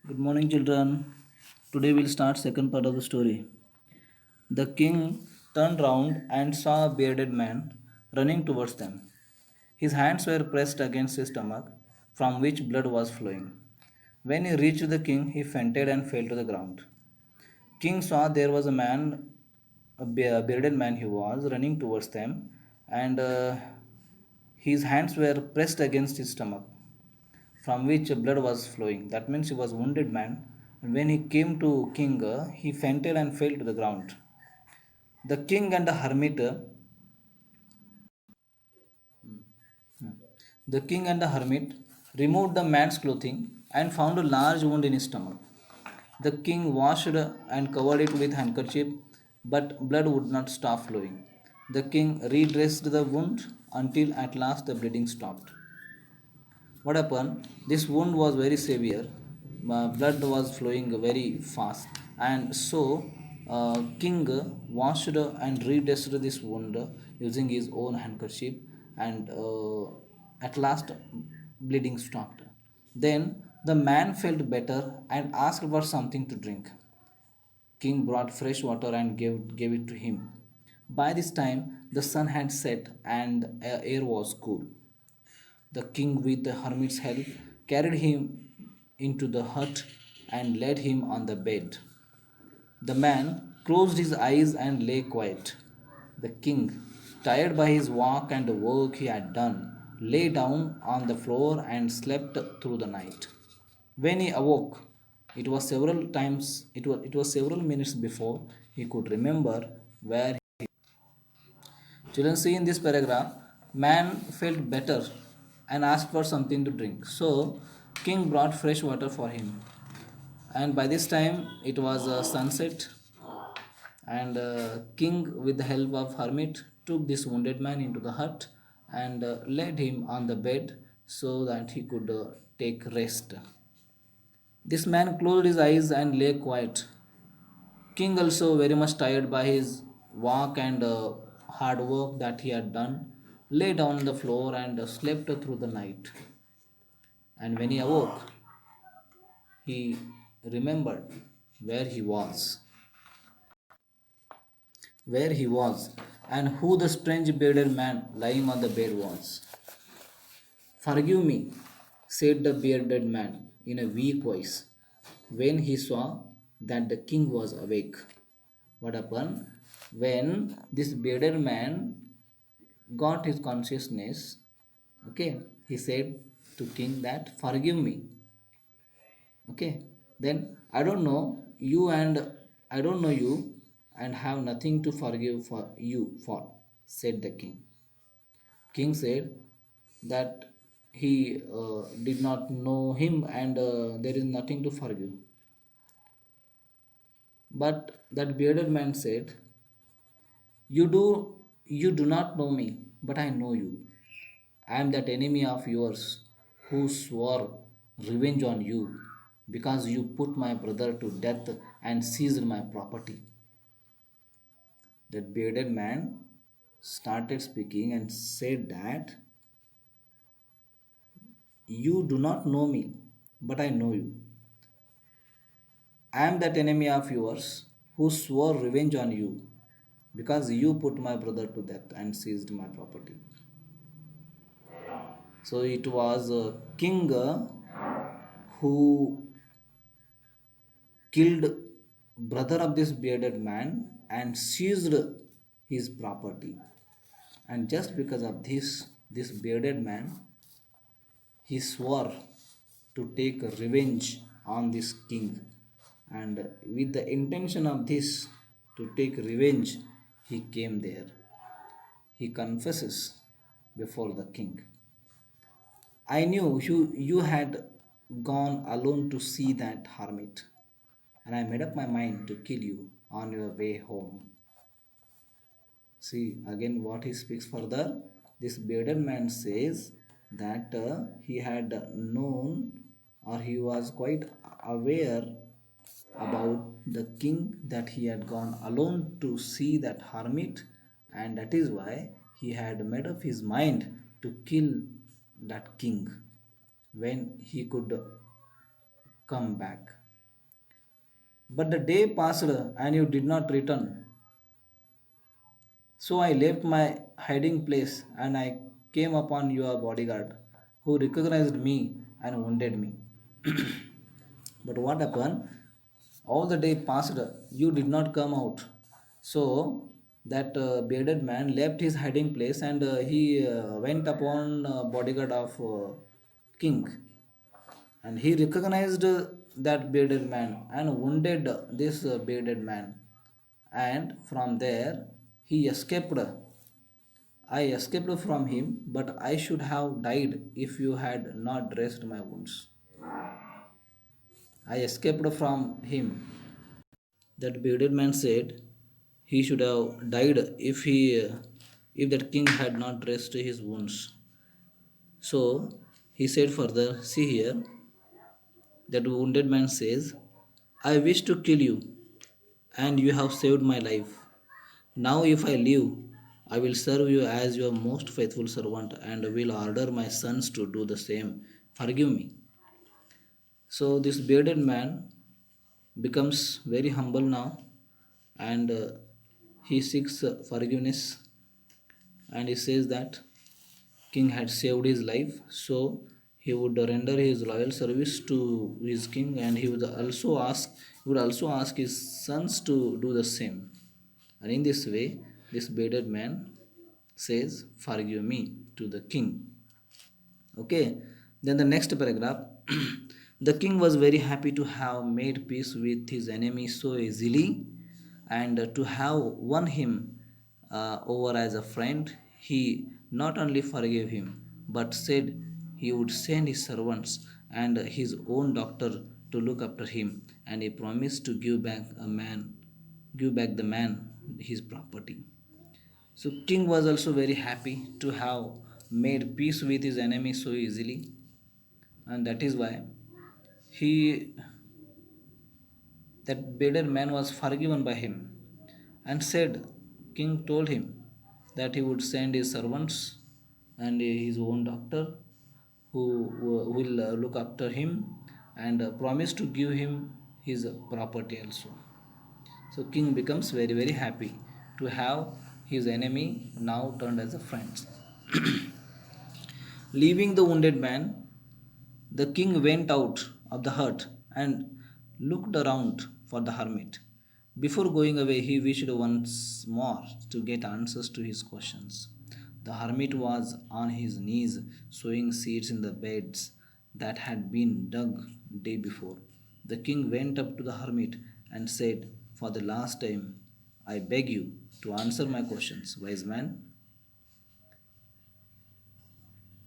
Good morning, children. Today we'll start second part of the story. The king turned round and saw a bearded man running towards them. His hands were pressed against his stomach, from which blood was flowing. When he reached the king, he fainted and fell to the ground. King saw there was a man, a bearded man he was, running towards them, and his hands were pressed against his stomach, from which blood was flowing. That means he was a wounded man. And when he came to king, he fainted and fell to the ground. The king and the hermit, the king and the hermit removed the man's clothing and found a large wound in his stomach. The king washed and covered it with handkerchief, but blood would not stop flowing. The king redressed the wound until at last the bleeding stopped. What happened? This wound was very severe. Blood was flowing very fast, and so king washed and redressed this wound using his own handkerchief, and at last bleeding stopped. Then the man felt better and asked for something to drink. King brought fresh water and gave it to him. By this time, the sun had set and air was cool. The king, with the hermit's help, carried him into the hut and laid him on the bed. The man closed his eyes and lay quiet. The king, tired by his walk and the work he had done, lay down on the floor and slept through the night. When he awoke, it was several minutes before he could remember where. Children, see in this paragraph, man felt better and asked for something to drink. So, king brought fresh water for him. And by this time, it was sunset. And king, with the help of hermit, took this wounded man into the hut and laid him on the bed so that he could take rest. This man closed his eyes and lay quiet. King, also very much tired by his walk and hard work that he had done, lay down on the floor and slept through the night. And when he awoke, he remembered where he was, where he was, and who the strange bearded man lying on the bed was. Forgive me, said the bearded man in a weak voice, when he saw that the king was awake. What happened? When this bearded man got his consciousness, okay, he said to king that forgive me. Okay, then I don't know you and have nothing to forgive for you for, said the king. King said that he did not know him and there is nothing to forgive. But that bearded man said, you do not know me, but I know you. I am that enemy of yours who swore revenge on you because you put my brother to death and seized my property. That bearded man started speaking and said that you do not know me, but I know you. I am that enemy of yours who swore revenge on you because you put my brother to death and seized my property. So it was a king who killed brother of this bearded man and seized his property. And just because of this bearded man, he swore to take revenge on this king. And with the intention of this, to take revenge, he came there. He confesses before the king. I knew you had gone alone to see that hermit, and I made up my mind to kill you on your way home. See again what he speaks further. This bearded man says that he had known or he was quite aware about the king that he had gone alone to see that hermit, and that is why he had made up his mind to kill that king when he could come back. But the day passed and you did not return. So I left my hiding place and I came upon your bodyguard, who recognized me and wounded me. But what happened? All the day passed, you did not come out. So that bearded man left his hiding place and he went upon bodyguard of king, and he recognized that bearded man and wounded this bearded man, and from there he escaped. I escaped from him, but I should have died if you had not dressed my wounds. I escaped from him. That bearded man said he should have died if that king had not dressed his wounds. So he said further, see here, that wounded man says, I wish to kill you, and you have saved my life. Now, if I live, I will serve you as your most faithful servant and will order my sons to do the same. Forgive me. So, this bearded man becomes very humble now, and he seeks forgiveness, and he says that king had saved his life, so he would render his loyal service to his king, and he would also ask his sons to do the same. And in this way, this bearded man says, forgive me, to the king. Okay, then the next paragraph. The king was very happy to have made peace with his enemy so easily, and to have won him over as a friend. He not only forgave him, but said he would send his servants and his own doctor to look after him, and he promised to give back the man his property. So king was also very happy to have made peace with his enemy so easily, and that is why he that bearded man was forgiven by him, and said king told him that he would send his servants and his own doctor who will look after him, and promise to give him his property also. So king becomes very very happy to have his enemy now turned as a friend. Leaving the wounded man, the king went out of the hut and looked around for the hermit. Before going away, he wished once more to get answers to his questions. The hermit was on his knees, sowing seeds in the beds that had been dug day before. The king went up to the hermit and said, for the last time, I beg you to answer my questions, wise man.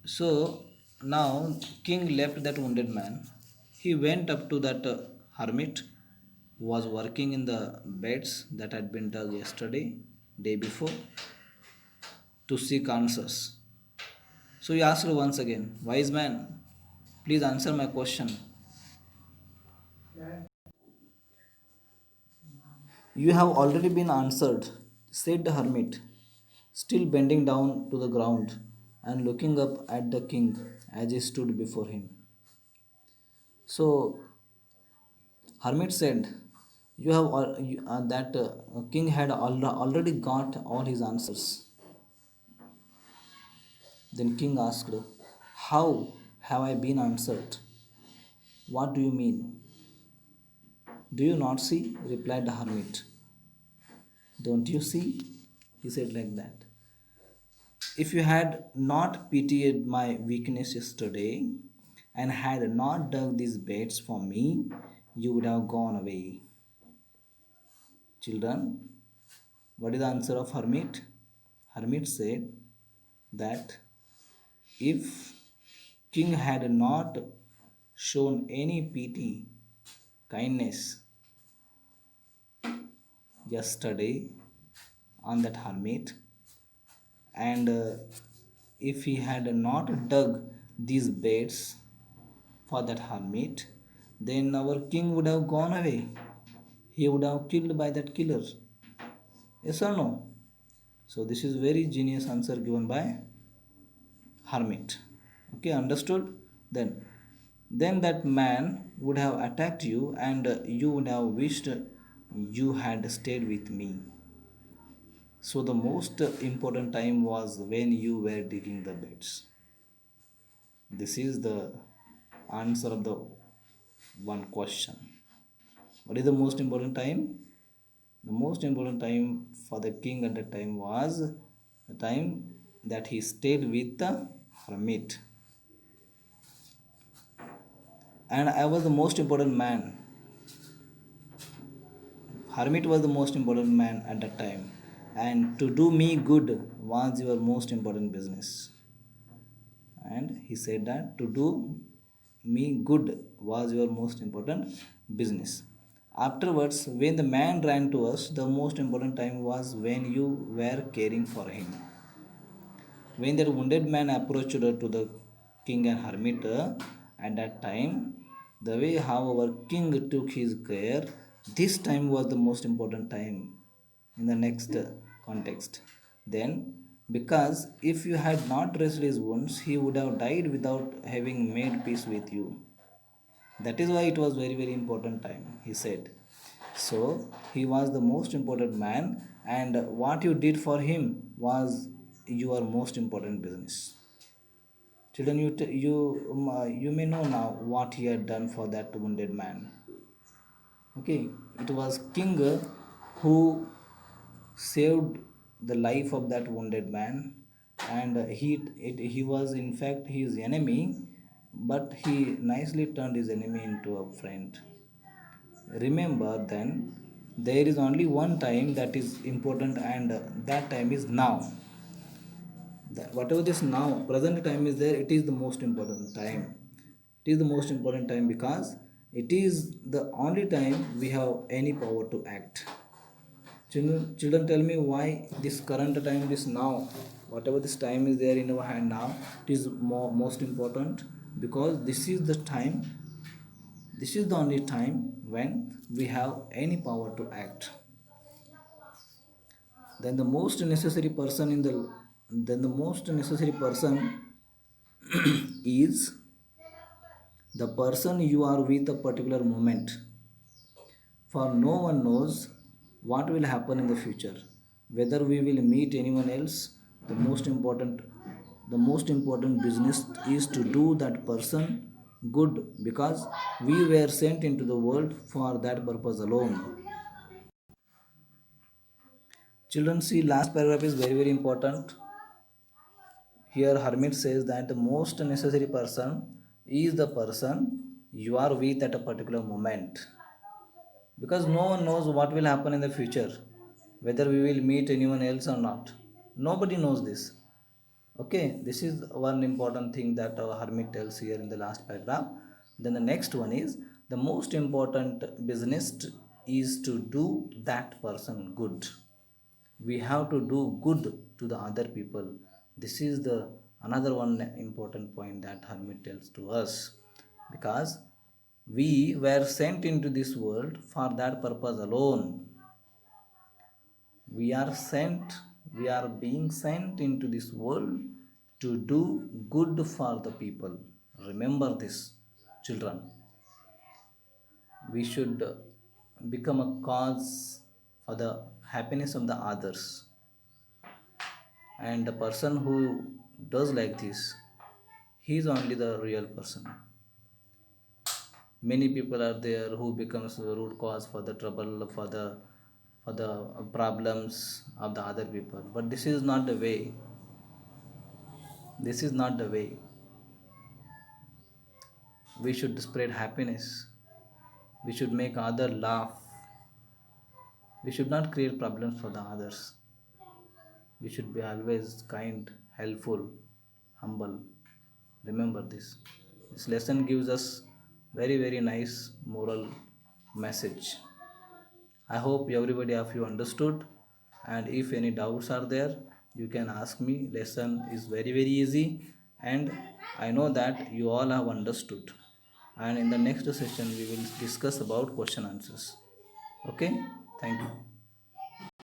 So now king left that wounded man. He went up to that hermit who was working in the beds that had been dug yesterday, day before, to seek answers. So he asked once again, wise man, please answer my question. You have already been answered, said the hermit, still bending down to the ground and looking up at the king as he stood before him. So hermit said, "You have that king had already got all his answers." Then king asked, "How have I been answered? What do you mean?" "Do you not see?" replied the hermit. "Don't you see?" He said like that. "If you had not pitied my weakness yesterday and had not dug these beds for me, you would have gone away." Children, what is the answer of hermit? Hermit said that if king had not shown any pity, kindness yesterday on that hermit, and if he had not dug these beds for that hermit, then our king would have gone away. He would have killed by that killer. Yes or no? So this is very genius answer given by hermit. Okay, understood? Then that man would have attacked you, and you would have wished you had stayed with me. So the most important time was when you were digging the beds. This is the answer of the one question. What is the most important time? The most important time for the king at that time was the time that he stayed with the hermit. And I was the most important man. Hermit was the most important man at that time. And to do me good was your most important business. And he said that to do me good was your most important business. Afterwards, when the man ran to us, the most important time was when you were caring for him. When that wounded man approached to the king and hermit at that time, the way how our king took his care, this time was the most important time in the next context. Then, because if you had not dressed his wounds, he would have died without having made peace with you. That is why it was very, very important time, he said. So he was the most important man, and what you did for him was your most important business. Children, you may know now what he had done for that wounded man. Okay, it was king who saved the life of that wounded man, and he was in fact his enemy, but he nicely turned his enemy into a friend. Remember then, there is only one time that is important, and that time is now. Whatever this now present time is there, it is the most important time. It is the most important time because it is the only time we have any power to act. Children, tell me why this current time, this now, whatever this time is there in our hand now, it is most important because this is the only time when we have any power to act. Then the most necessary person in the then the most necessary person is the person you are with a particular moment, for no one knows what will happen in the future, whether we will meet anyone else. The most important business is to do that person good, because we were sent into the world for that purpose alone. Children, see, last paragraph is very, very important. Here hermit says that the most necessary person is the person you are with at a particular moment, because no one knows what will happen in the future, whether we will meet anyone else or not. Nobody knows this. Okay, this is one important thing that our hermit tells here in the last paragraph. Then the next one is the most important business is to do that person good. We have to do good to the other people. This is the another one important point that hermit tells to us, because we were sent into this world for that purpose alone. We are being sent into this world to do good for the people. Remember this, children. We should become a cause for the happiness of the others, and the person who does like this, he is only the real person. Many people are there who becomes the root cause for the trouble, for the problems of the other people, but this is not the way. This is not the way. We should spread happiness. We should make other laugh. We should not create problems for the others. We should be always kind, helpful, humble. Remember this. This lesson gives us very, very nice moral message. I hope everybody of you understood, and if any doubts are there, you can ask me. Lesson is very, very easy, and I know that you all have understood. And in the next session we will discuss about question answers. Okay, thank you.